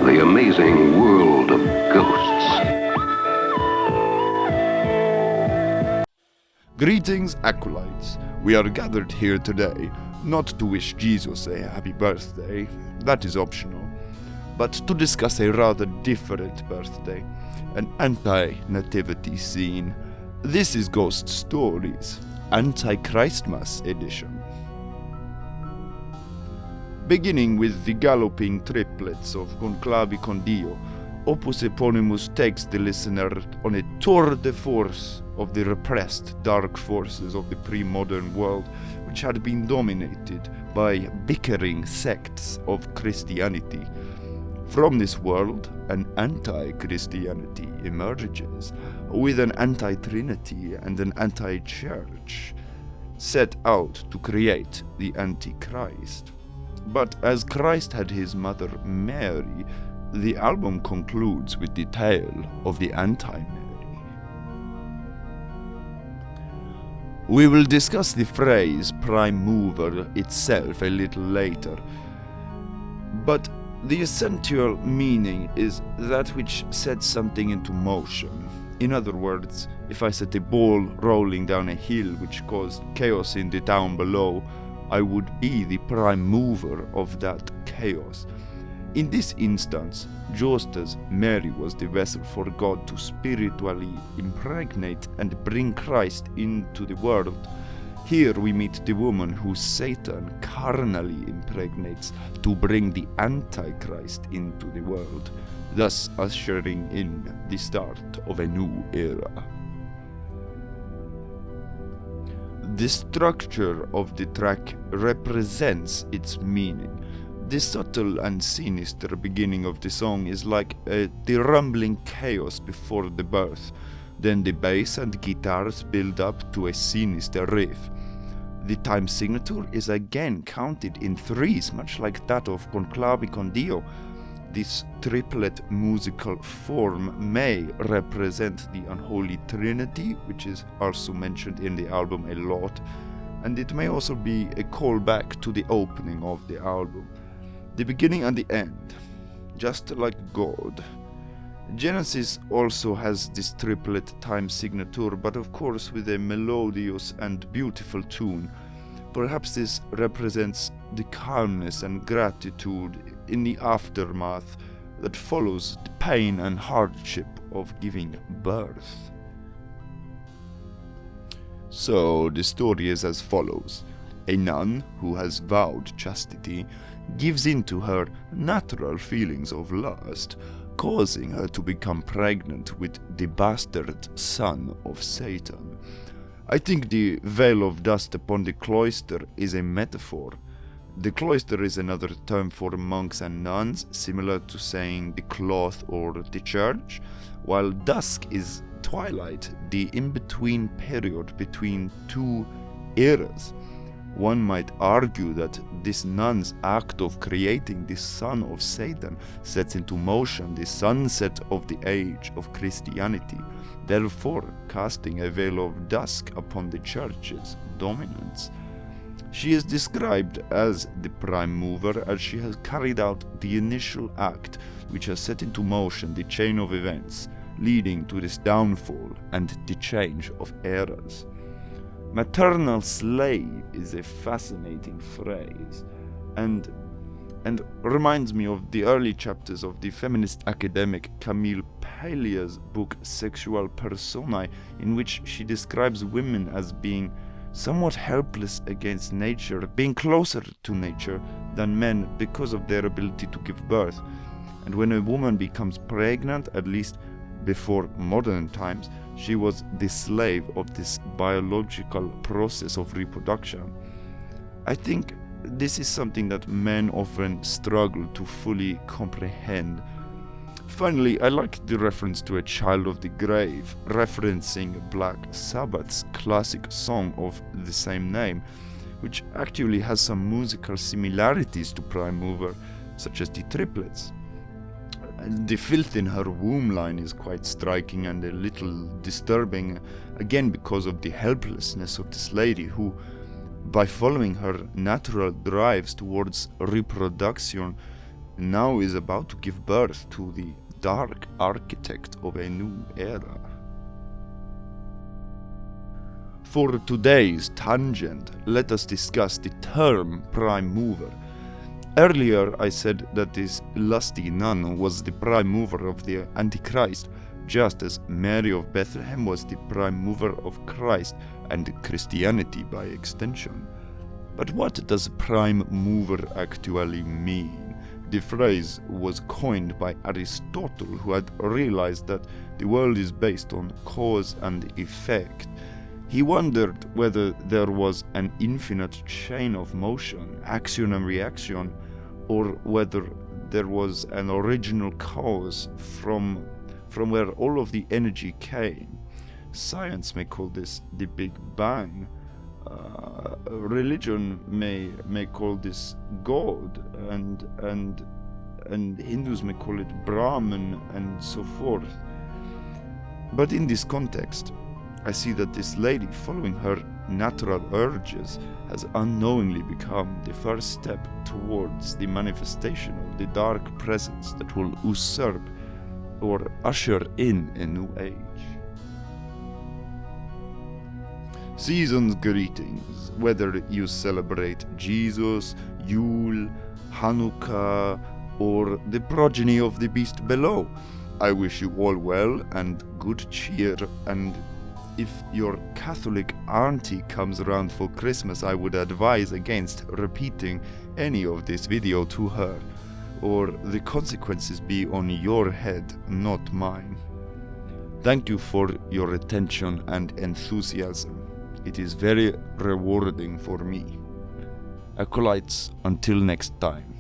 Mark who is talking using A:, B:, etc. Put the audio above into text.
A: the amazing world of ghosts.
B: Greetings, acolytes. We are gathered here today not to wish Jesus a happy birthday, that is optional, but to discuss a rather different birthday, an anti-nativity scene. This is Ghost Stories, ANTICHRISTmas edition. Beginning with the galloping triplets of Conclavi con Dio, Opus Eponymous takes the listener on a tour de force of the repressed dark forces of the pre-modern world, which had been dominated by bickering sects of Christianity. From this world, an anti-Christianity emerges, with an anti-Trinity and an anti-Church, set out to create the Antichrist. But as Christ had his mother Mary, the album concludes with the tale of the anti-Mary. We will discuss the phrase prime mover itself a little later, but the essential meaning is that which sets something into motion. In other words, if I set a ball rolling down a hill which caused chaos in the town below, I would be the prime mover of that chaos. In this instance, just as Mary was the vessel for God to spiritually impregnate and bring Christ into the world, here we meet the woman who Satan carnally impregnates to bring the Antichrist into the world, thus ushering in the start of a new era. The structure of the track represents its meaning. The subtle and sinister beginning of the song is like the rumbling chaos before the birth. Then the bass and guitars build up to a sinister riff. The time signature is again counted in threes, much like that of Conclavi con Dio. This triplet musical form may represent the unholy Trinity, which is also mentioned in the album a lot, and it may also be a callback to the opening of the album. The beginning and the end, just like God. Genesis also has this triplet time signature, but of course with a melodious and beautiful tune. Perhaps this represents the calmness and gratitude in the aftermath that follows the pain and hardship of giving birth. So the story is as follows. A nun who has vowed chastity gives in to her natural feelings of lust, causing her to become pregnant with the bastard son of Satan. I think the veil of dust upon the cloister is a metaphor. The cloister is another term for monks and nuns, similar to saying the cloth or the church, while dusk is twilight, the in-between period between two eras. One might argue that this nun's act of creating the son of Satan sets into motion the sunset of the age of Christianity, therefore casting a veil of dusk upon the church's dominance. She is described as the prime mover as she has carried out the initial act which has set into motion the chain of events leading to this downfall and the change of eras. Maternal slave is a fascinating phrase and reminds me of the early chapters of the feminist academic Camille Paglia's book Sexual Personae, in which she describes women as being somewhat helpless against nature, being closer to nature than men because of their ability to give birth. And when a woman becomes pregnant, at least before modern times, she was the slave of this biological process of reproduction. I think this is something that men often struggle to fully comprehend. Finally, I like the reference to a child of the grave, referencing Black Sabbath's classic song of the same name, which actually has some musical similarities to Prime Mover, such as the triplets. The filth in her womb line is quite striking and a little disturbing, again because of the helplessness of this lady who, by following her natural drives towards reproduction, now is about to give birth to the dark architect of a new era. For today's tangent, let us discuss the term prime mover. Earlier I said that this lusty nun was the prime mover of the Antichrist, just as Mary of Bethlehem was the prime mover of Christ and Christianity by extension. But what does prime mover actually mean? The phrase was coined by Aristotle, who had realized that the world is based on cause and effect. He wondered whether there was an infinite chain of motion, action and reaction, or whether there was an original cause from where all of the energy came. Science may call this the Big Bang. Religion may call this God, and Hindus may call it Brahman, and so forth. But in this context, I see that this lady, following her natural urges, has unknowingly become the first step towards the manifestation of the dark presence that will usurp or usher in a new age. Season's greetings, whether you celebrate Jesus, Yule, Hanukkah, or the progeny of the beast below. I wish you all well and good cheer, and if your Catholic auntie comes around for Christmas, I would advise against repeating any of this video to her, or the consequences be on your head, not mine. Thank you for your attention and enthusiasm. It is very rewarding for me. Acolytes, until next time.